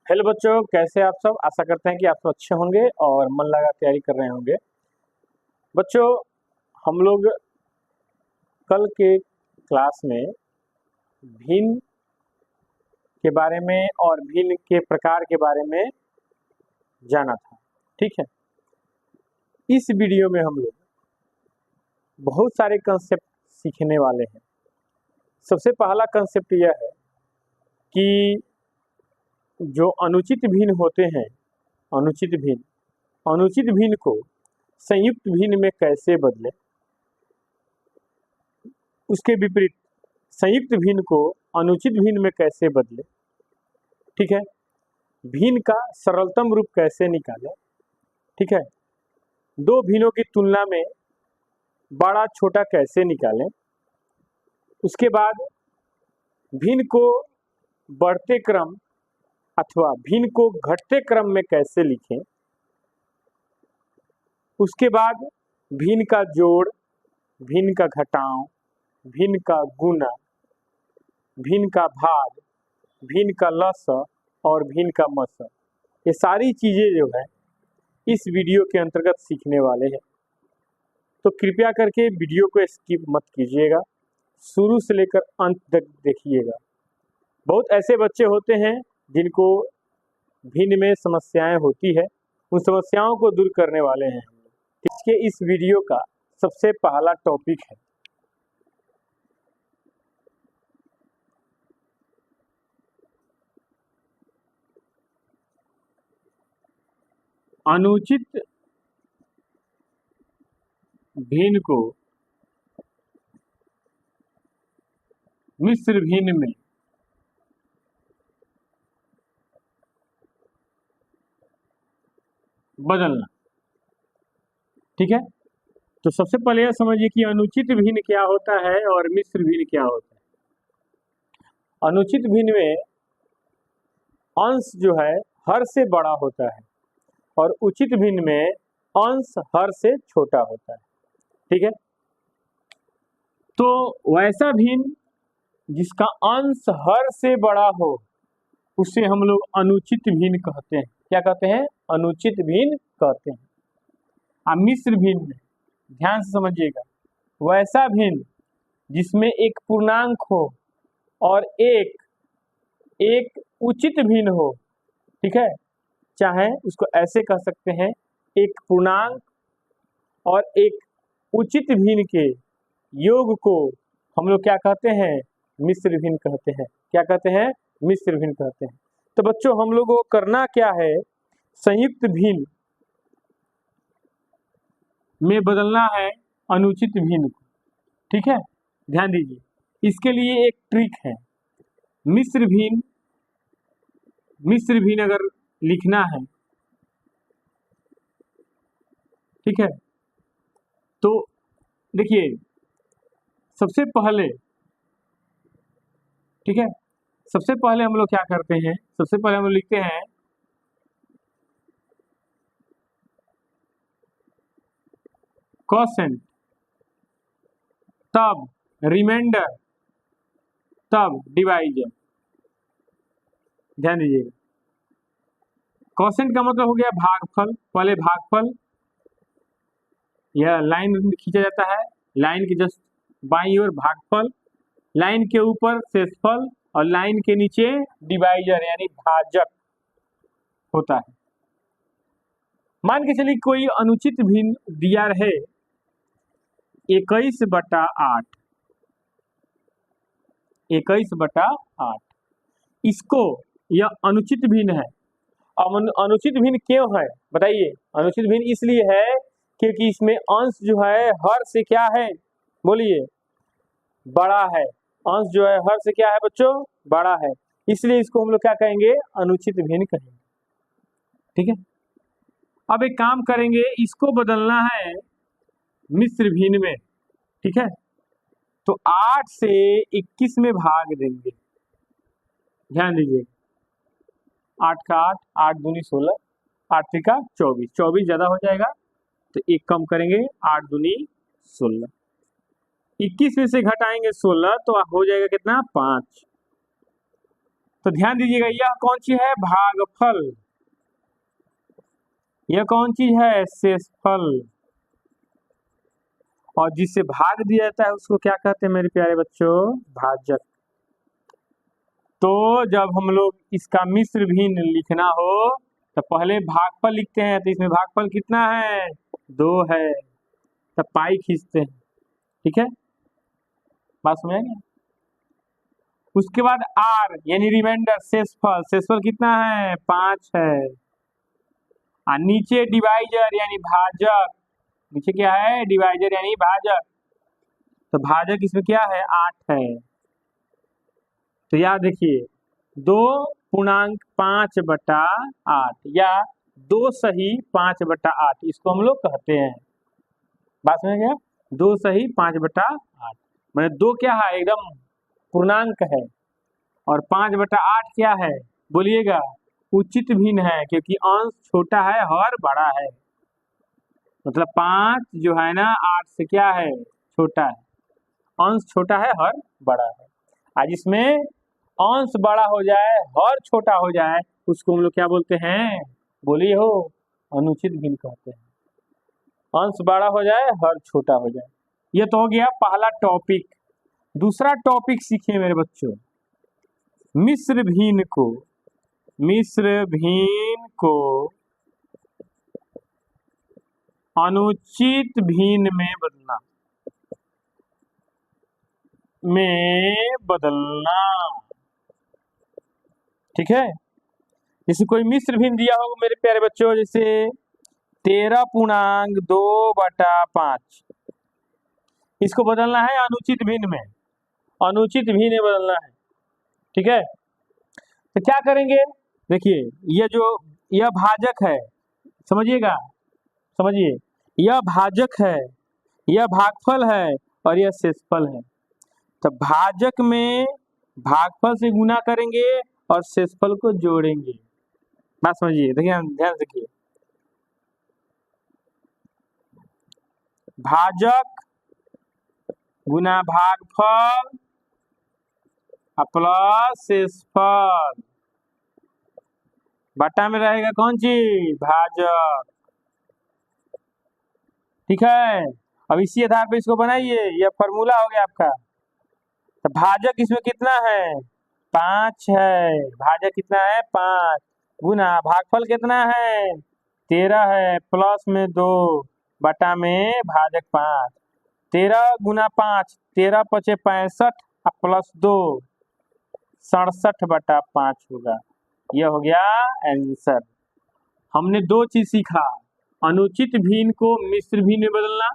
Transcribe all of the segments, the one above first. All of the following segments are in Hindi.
हेलो बच्चों, कैसे आप सब। आशा करते हैं कि आप सब अच्छे होंगे और मन लगा तैयारी कर रहे होंगे। बच्चों, हम लोग कल के क्लास में भिन्न के बारे में और भिन्न के प्रकार के बारे में जाना था। ठीक है, इस वीडियो में हम लोग बहुत सारे कंसेप्ट सीखने वाले हैं। सबसे पहला कंसेप्ट यह है कि जो अनुचित भिन्न होते हैं, अनुचित भिन्न को संयुक्त भिन्न में कैसे बदले, उसके विपरीत संयुक्त भिन्न को अनुचित भिन्न में कैसे बदले। ठीक है, भिन्न का सरलतम रूप कैसे निकाले। ठीक है, दो भिन्नों की तुलना में बड़ा छोटा कैसे निकालें। उसके बाद भिन्न को बढ़ते क्रम अथवा भिन्न को घटते क्रम में कैसे लिखें। उसके बाद भिन्न का जोड़, भिन्न का घटाव, भिन्न का गुणा, भिन्न का भाग, भिन्न का लसा और भिन्न का मसा, ये सारी चीजें जो है इस वीडियो के अंतर्गत सीखने वाले हैं। तो कृपया करके वीडियो को स्किप मत कीजिएगा, शुरू से लेकर अंत तक देखिएगा। बहुत ऐसे बच्चे होते हैं जिनको भिन्न में समस्याएं होती है, उन समस्याओं को दूर करने वाले हैं हम लोग। इसके इस वीडियो का सबसे पहला टॉपिक है अनुचित भिन्न को मिश्र भिन्न में बदलना। ठीक है, तो सबसे पहले यह समझिए कि अनुचित भिन्न क्या होता है और मिश्र भिन्न क्या होता है। अनुचित भिन्न में अंश जो है हर से बड़ा होता है और उचित भिन्न में अंश हर से छोटा होता है। ठीक है, तो वैसा भिन्न जिसका अंश हर से बड़ा हो उसे हम लोग अनुचित भिन्न कहते हैं। क्या कहते हैं? अनुचित भिन्न कहते हैं। मिश्र भिन्न, ध्यान से समझिएगा, वैसा भिन्न जिसमें एक पूर्णांक हो और एक उचित भिन्न हो। ठीक है, चाहे उसको ऐसे कह सकते हैं, एक पूर्णांक और एक उचित भिन्न के योग को हम लोग क्या कहते हैं? मिश्र भिन्न कहते हैं। क्या कहते हैं? मिश्र भिन्न कहते हैं। तो बच्चों, हम लोगों को करना क्या है? संयुक्त भिन्न में बदलना है अनुचित भिन्न को। ठीक है, ध्यान दीजिए, इसके लिए एक ट्रिक है। मिश्र भिन्न अगर लिखना है, ठीक है, तो देखिए सबसे पहले, ठीक है, सबसे पहले हम लोग क्या करते हैं? सबसे पहले हम लोग लिखते हैं कोसेंट, तब रिमाइंडर, तब डिवाइजर। ध्यान दीजिएगा, कोसेंट का मतलब हो गया भागफल। पहले भागफल, यह लाइन खींचा जाता है, लाइन के जस्ट बाईं ओर भागफल, लाइन के ऊपर शेषफल और लाइन के नीचे डिवाइजर यानी भाजक होता है। मान के चलिए कोई अनुचित भिन्न दिया रहे 21/8, 21/8, इसको, यह अनुचित भिन्न है। अब अनुचित भिन्न क्यों है बताइए? अनुचित भिन्न इसलिए है क्योंकि इसमें अंश जो है हर से क्या है? बोलिए, बड़ा है। अंश जो है हर से क्या है बच्चों? बड़ा है। इसलिए इसको हम लोग क्या कहेंगे? अनुचित भिन्न कहेंगे। ठीक है, अब एक काम करेंगे, इसको बदलना है मिश्र भिन्न में। ठीक है, तो 8 से 21 में भाग देंगे। ध्यान दीजिए, 8 का 8, 8 दूनी 16, 8 त्रिका 24, 24 ज्यादा हो जाएगा तो एक कम करेंगे, 8 दूनी 16, 21 में से घटाएंगे 16 तो हो जाएगा कितना? 5। तो ध्यान दीजिएगा, यह कौन सी है? भागफल। यह कौन चीज है? शेषफल। और जिससे भाग दिया जाता है उसको क्या कहते हैं मेरे प्यारे बच्चों? भाजक। तो जब हम लोग इसका मिश्र भिन्न लिखना हो तो पहले भागफल लिखते हैं। तो इसमें भागफल कितना है? 2 है। तब पाई खींचते हैं। ठीक है, बात समझ आ गया? उसके बाद आर यानी रिमाइंडर, शेषफल। शेषफल कितना है? 5 है। और नीचे डिवाइजर यानी भाजक। नीचे क्या है? डिवाइजर यानी भाजक। तो भाजक इसमें क्या है? 8 है। तो याद देखिए, 2.5/8 या 2 सही 5/8 इसको हम लोग कहते हैं। बात समझ गया? 2 सही 5/8 मैंने 2 क्या है? एकदम पूर्णांक है। और 5/8 क्या है? बोलिएगा, उचित भिन्न है, क्योंकि अंश छोटा है, हर बड़ा है। मतलब 5 जो है ना 8 से क्या है? छोटा है। अंश छोटा है, हर बड़ा है। आज इसमें अंश बड़ा हो जाए, हर छोटा हो जाए, उसको हम लोग क्या बोलते हैं? बोलिए हो, अनुचित भिन्न कहते हैं। अंश बड़ा हो जाए, हर छोटा हो जाए। ये तो हो गया पहला टॉपिक। दूसरा टॉपिक सीखिए मेरे बच्चों, मिश्र भिन्न को। मिश्र भिन्न को अनुचित भिन्न में बदलना। ठीक है, जैसे कोई मिश्र भिन्न दिया होगा मेरे प्यारे बच्चों, जैसे 13.2/5, इसको बदलना है अनुचित भिन्न में। अनुचित भिन्न में बदलना है। ठीक है, तो क्या करेंगे? देखिए, यह भाजक है, समझिएगा, समझिए, यह भाजक है, यह भागफल है और यह शेषफल है। तो भाजक में भागफल से गुना करेंगे और शेषफल को जोड़ेंगे। बात समझिए, देखिए ध्यान से देखिए, भाजक गुना भागफल प्लस शेषफल बटा में रहेगा कौन चीज? भाजक। ठीक है, अब इसी आधार पे इसको बनाइए, यह फॉर्मूला हो गया आपका। तो भाजक इसमें कितना है? 5 है। भाजक कितना है? 5 गुना भागफल कितना है? 13 है, प्लस में 2 बटा में भाजक 5। 13 गुना 5, 13 × 5 = 65 प्लस 2 67/5 होगा। यह हो गया आंसर। हमने 2 चीज सीखा, अनुचित भिन्न को मिश्र भिन्न में बदलना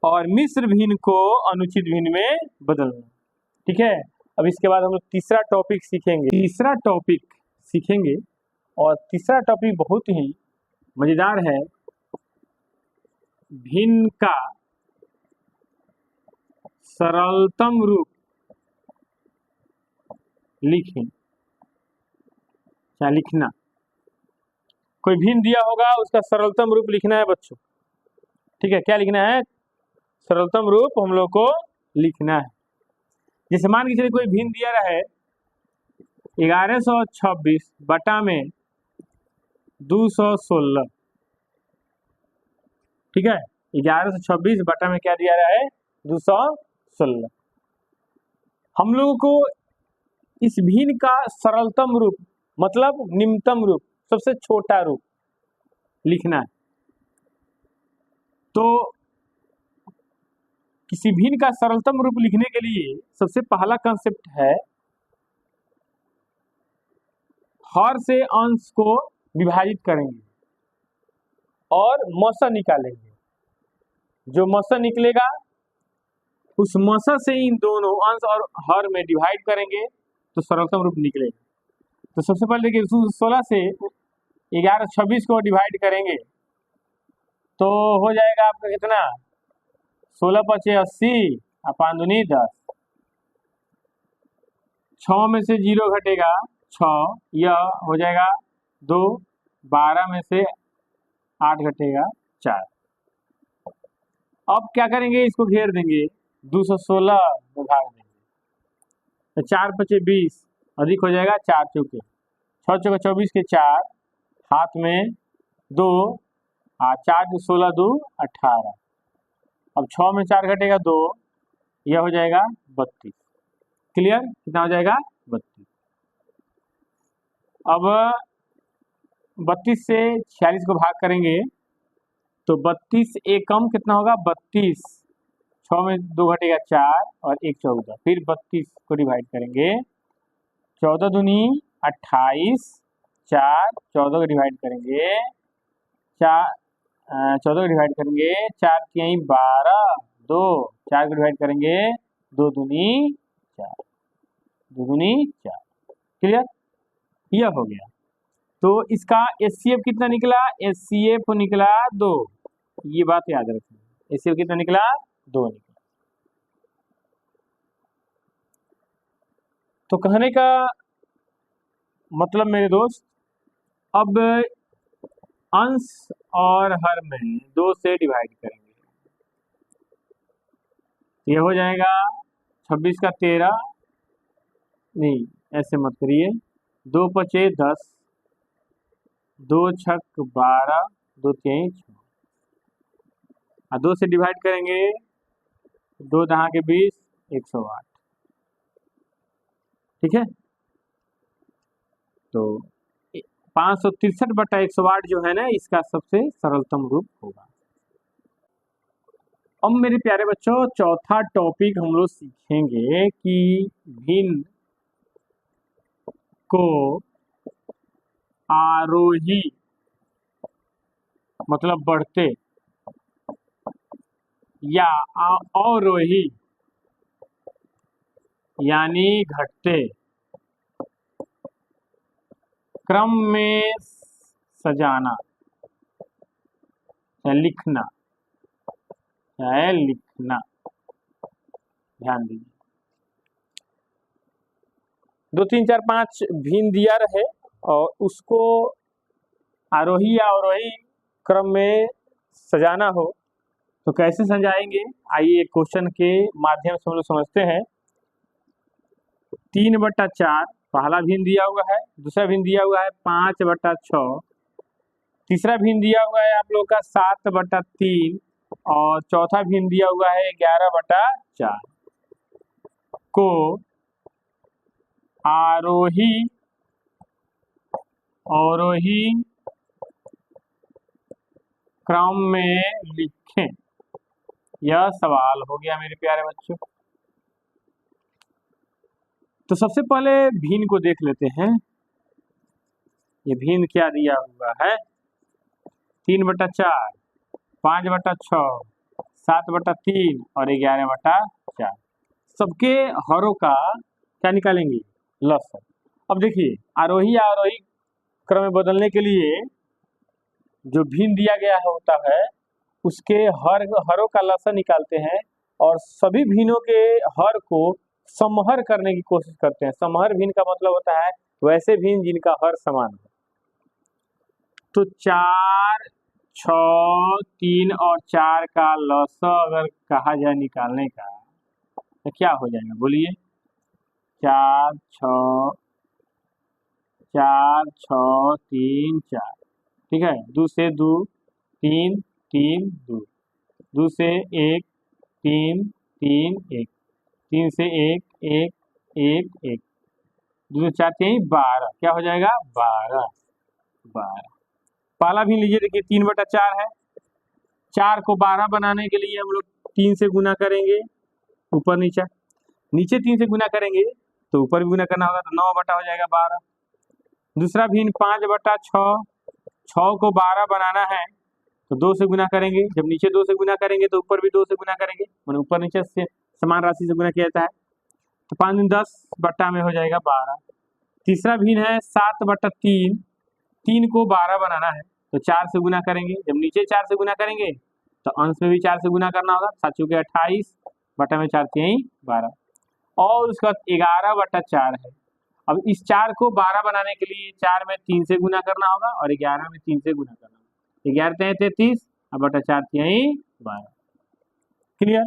और मिश्र भिन्न को अनुचित भिन्न में बदलना। ठीक है, अब इसके बाद हम लोग तीसरा टॉपिक सीखेंगे। तीसरा टॉपिक सीखेंगे और तीसरा टॉपिक बहुत ही मजेदार है। भिन्न का सरलतम रूप लिखें। क्या लिखना? कोई भिन्न दिया होगा, उसका सरलतम रूप लिखना है बच्चों। ठीक है, क्या लिखना है? सरलतम रूप हम लोग को लिखना है। जैसे मान के चलिए कोई भिन्न दिया रहे 1126 बटा में 216। ठीक है, 1126 बटा में क्या दिया रहा है? 216। हम लोगों को इस भिन्न का सरलतम रूप मतलब निम्नतम रूप, सबसे छोटा रूप लिखना है। तो किसी भिन्न का सरलतम रूप लिखने के लिए सबसे पहला कंसेप्ट है, हर से अंश को विभाजित करेंगे और मौसा निकालेंगे। जो मौसा निकलेगा उस मौसा से इन दोनों अंश और हर में डिवाइड करेंगे तो सरलतम रूप निकलेगा। तो सबसे पहले देखिए, 16 से 1126 को डिवाइड करेंगे तो हो जाएगा आपका कितना? 16 × 5 = 80 अपान 2 10। 6 में से 0 घटेगा 6, यह हो जाएगा 2। 12 में से 8 घटेगा 4। अब क्या करेंगे? इसको घेर देंगे, 216 में भाग देंगे। तो 4 × 5 = 20, अधिक हो जाएगा 4 चौके 6 चौके 24 के 4 हाथ में 2 4 2 16 2 18। अब 6 में 4 घटेगा 2, यह हो जाएगा 32। क्लियर? कितना हो जाएगा? 32। अब 32 से 46 को भाग करेंगे तो 32 एकम कितना होगा? 32। 6 में 2 घटेगा 4 और 1 14। फिर 32 को डिवाइड करेंगे, 14 दूनी 28, 4 14 को डिवाइड करेंगे, 14 को डिवाइड करेंगे, 4 3 12, 2 4 को डिवाइड करेंगे, 2 दूनी 4, 2 दूनी 4। क्लियर? यह हो गया। तो इसका एचसीएफ कितना निकला? एचसीएफ निकला 2। ये बात याद रखिए, एचसीएफ कितना निकला? 2 निकला। तो कहने का मतलब मेरे दोस्त, अब अंश और हर में 2 से डिवाइड करेंगे, ये हो जाएगा 26 का 13, नहीं ऐसे मत करिए, 2 पचे 10, 2 छक 12, 2 3 6, 2 से डिवाइड करेंगे, 2 दहा के 20, 108। ठीक है? तो 563/108 जो है ना, इसका सबसे सरलतम रूप होगा। अब मेरे प्यारे बच्चों, चौथा टॉपिक हम लोग सीखेंगे कि भिन्न को आरोही मतलब बढ़ते या अवरोही यानी घटते क्रम में सजाना या लिखना, ध्यान दीजिए। 2 3 4 5 भिन्न दिया रहे और उसको आरोही या अवरोही क्रम में सजाना हो तो कैसे सजाएंगे, आइए क्वेश्चन के माध्यम से हम लोग समझते हैं। 3/4 पहला भिन्न दिया हुआ है, दूसरा भिन्न दिया हुआ है 5/6, तीसरा भिन्न दिया हुआ है आप लोग का 7/3 और चौथा भिन्न दिया हुआ है 11/4 को आरोही अवरोही क्रम में लिखें। यह सवाल हो गया मेरे प्यारे बच्चों। तो सबसे पहले भिन्न को देख लेते हैं। ये भिन्न क्या दिया हुआ है? 3/4, 5/6, 7/3 और 11/4। सबके हरों का क्या निकालेंगे? लसागु। अब देखिए, आरोही या आरोही क्रम में बदलने के लिए जो भिन्न दिया गया होता है उसके हरों का लसागु निकालते हैं और सभी भिन्नों के हर को समहर करने की कोशिश करते हैं। समहर भिन्न का मतलब होता है वैसे भिन्न जिनका हर समान हो। तो 4, 6, 3 और 4 का लसागु अगर कहा जाए निकालने का तो क्या हो जाएगा? बोलिए। 4 6 4 6 3 4, ठीक है। 2 से 2 3 3 2, 2 से 1 3 3 1, 3 से 1 1 1 1, 2 से 4 3 12, क्या हो जाएगा? 12। पहला भी लीजिए, देखिए 3/4 है, 4 को 12 बनाने के लिए हम लोग 3 से गुना करेंगे, ऊपर नीचे 3 से गुना करेंगे तो ऊपर भी गुना करना होगा तो 9 बटा हो जाएगा 12। दूसरा भिन्न 5/6, 6 को 12 बनाना है तो 2 से गुना करेंगे, जब नीचे 2 से गुना करेंगे तो ऊपर भी 2 से गुना करेंगे, मतलब ऊपर नीचे से समान राशि से गुना किया जाता है। तो 5 दूनी 10 बट्टा में हो जाएगा 12। तीसरा भिन्न है 7/3, 3 को 12 बनाना है तो 4 से गुना करेंगे, जब नीचे 4 से गुना करेंगे तो अंश में भी 4 से गुना करना होगा, 7 चौके 28 बटा में 4 3 12 और उसके बाद 11/4 है। अब इस 4 को 12 बनाने के लिए 4 में 3 से गुना करना होगा और 11 में 3 से गुना करना होगा, 11 3 33 और बटा 4 3 12। क्लियर?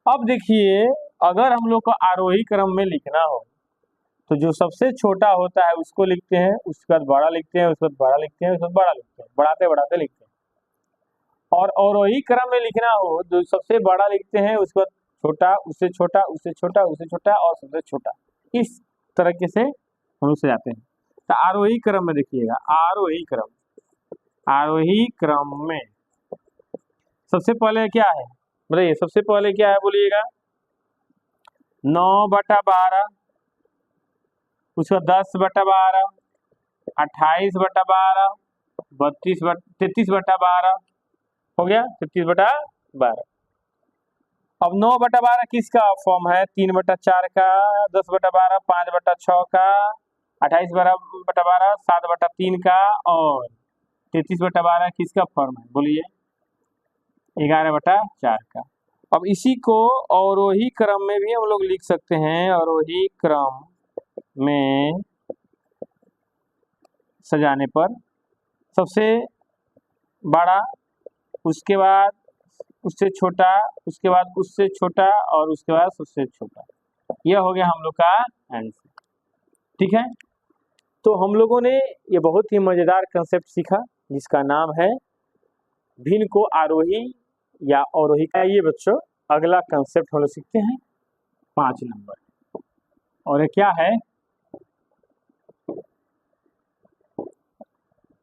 अब देखिए, अगर हम लोग को आरोही क्रम में लिखना हो तो जो सबसे छोटा होता है उसको लिखते हैं, उसके बाद बड़ा लिखते हैं, उसके बाद बड़ा लिखते हैं, उसके बाद बड़ा लिखते हैं, बढ़ाते बढ़ाते लिखते हैं। और वही क्रम में लिखना हो, जो सबसे बड़ा लिखते हैं, उसके बाद छोटा, उससे छोटा, उससे छोटा, उससे छोटा और सबसे छोटा, इस तरीके से हम लोग से जाते हैं। तो आरोही क्रम में देखिएगा, आरोही क्रम में सबसे पहले क्या है, बताइए सबसे पहले क्या है, बोलिएगा 9/12, उसके बाद 10/12, 28/12, 33/12 हो गया, 33/12। अब 9/12 किसका फॉर्म है, 3/4 का, 10/12, 5/6 का, 28/12, 7/3 का और 33/12 किसका फॉर्म है, बोलिए 11/4 का। अब इसी को अवरोही क्रम में भी हम लोग लिख सकते हैं, अवरोही क्रम में सजाने पर सबसे बड़ा, उसके बाद उससे छोटा, उसके बाद उससे छोटा और उसके बाद सबसे छोटा, यह हो गया हम लोग का आंसर। ठीक है, तो हम लोगों ने ये बहुत ही मजेदार कंसेप्ट सीखा जिसका नाम है भिन्न को आरोही या अवरोही का। ये बच्चों अगला कंसेप्ट हम लोग सीखते हैं 5 नंबर, और ये क्या है,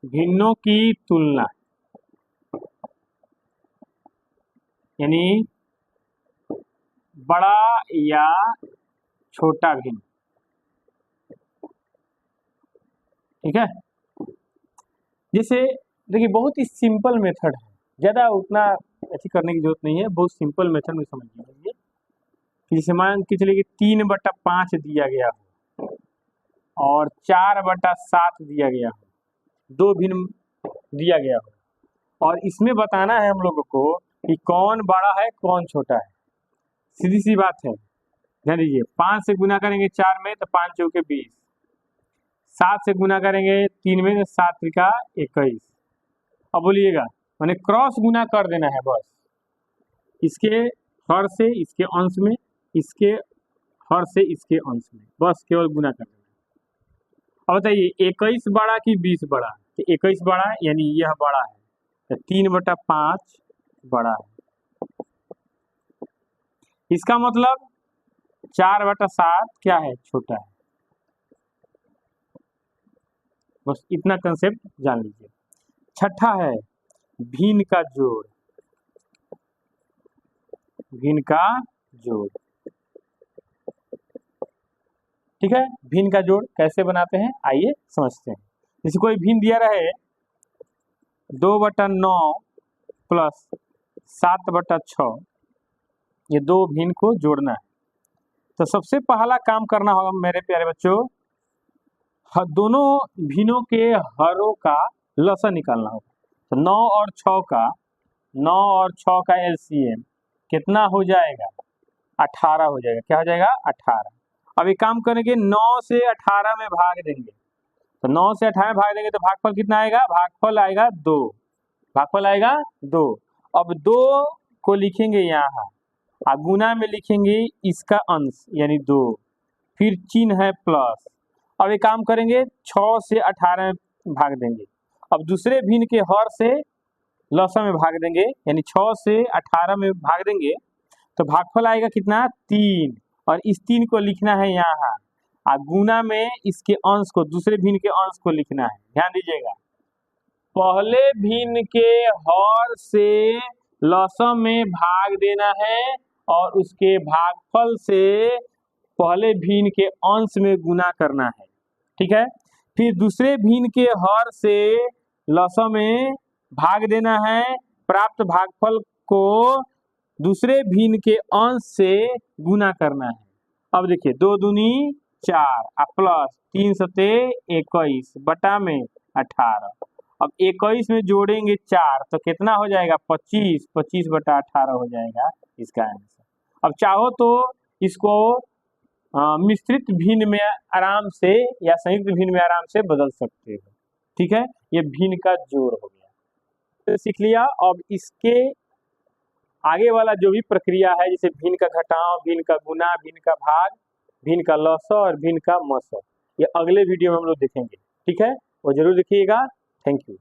भिन्नों की तुलना, यानी बड़ा या छोटा भिन्न। ठीक है, जैसे देखिए बहुत ही सिंपल मेथड है, ज़्यादा उतना ऐसी करने की जरूरत नहीं है, बहुत सिंपल मेथड में समझ लीजिए कि जैसे मान के चलिए कि 3/5 दिया गया हो और 4/7 दिया गया हो, दो भिन्न दिया गया हो, और इसमें बताना है हम लोगों को कि कौन बड़ा है कौन छोटा है। सीधी सी बात है, ध्यान दीजिए, 5 से गुना करेंगे 4 में तो 5 चौके 20, 7 से गुना करेंगे 3 में तो 7 त्रिका 21। अब बोलिएगा, मैंने क्रॉस गुना कर देना है बस, इसके हर से इसके अंश में, इसके हर से इसके अंश में, बस केवल गुना कर देना। अब बताइए 21 बड़ा कि 20 बड़ा, तो 21 बड़ा यानी यह बड़ा है, तो 3/5 बड़ा है। इसका मतलब 4/7 क्या है, छोटा है। बस इतना कंसेप्ट जान लीजिए। छठा है भिन्न का जोड़, भिन्न का जोड़। ठीक है, भिन्न का जोड़ कैसे बनाते हैं आइए समझते हैं। जैसे कोई भिन्न दिया रहे 2/9 प्लस 7/6, ये दो भिन्न को जोड़ना है। तो सबसे पहला काम करना होगा मेरे प्यारे बच्चों, दोनों भिन्नों के हरों का लसन निकालना होगा। तो 9 और 6 का एलसीएम कितना हो जाएगा, 18 हो जाएगा। क्या हो जाएगा, 18। अब एक काम करेंगे, 9 से 18 में भाग देंगे, तो 9 से 18 में भाग देंगे तो भागफल कितना आएगा, भागफल आएगा 2, भागफल आएगा 2। अब 2 को लिखेंगे यहाँ, और गुना में लिखेंगे इसका अंश यानी 2, फिर चिन्ह है प्लस। अब एक काम करेंगे, 6 से 18 में भाग देंगे, अब दूसरे भिन्न के हर से लसन में भाग देंगे, यानी 6 से 18 में भाग देंगे तो भागफल आएगा कितना, 3, और इस 3 को लिखना है यहाँ, और गुना में इसके अंश को, दूसरे भिन्न के अंश को लिखना है। ध्यान दीजिएगा, पहले भिन्न के हर से लसन में भाग देना है और उसके भागफल से पहले भिन्न के अंश में गुना करना है। ठीक है, फिर दूसरे भिन्न के हर से लसन में भाग देना है, प्राप्त भागफल को दूसरे भिन्न के अंश से गुना करना है। अब देखिए 2 दूनी 4 प्लस 3 सते 21 बटा में 18। अब 21 में जोड़ेंगे 4 तो कितना हो जाएगा, 25, 25/18 हो जाएगा इसका आंसर। अब चाहो तो इसको मिश्रित भिन्न में आराम से या संयुक्त भिन्न में आराम से बदल सकते हो। ठीक है, ये भिन्न का जोड़ हो गया, तो सीख लिया। अब इसके आगे वाला जो भी प्रक्रिया है, जैसे भिन्न का घटाव, भिन्न का गुना, भिन्न का भाग, भिन्न का लस और भिन्न का मस। ये अगले वीडियो में हम लोग देखेंगे, ठीक है, वो जरूर देखिएगा। Thank you.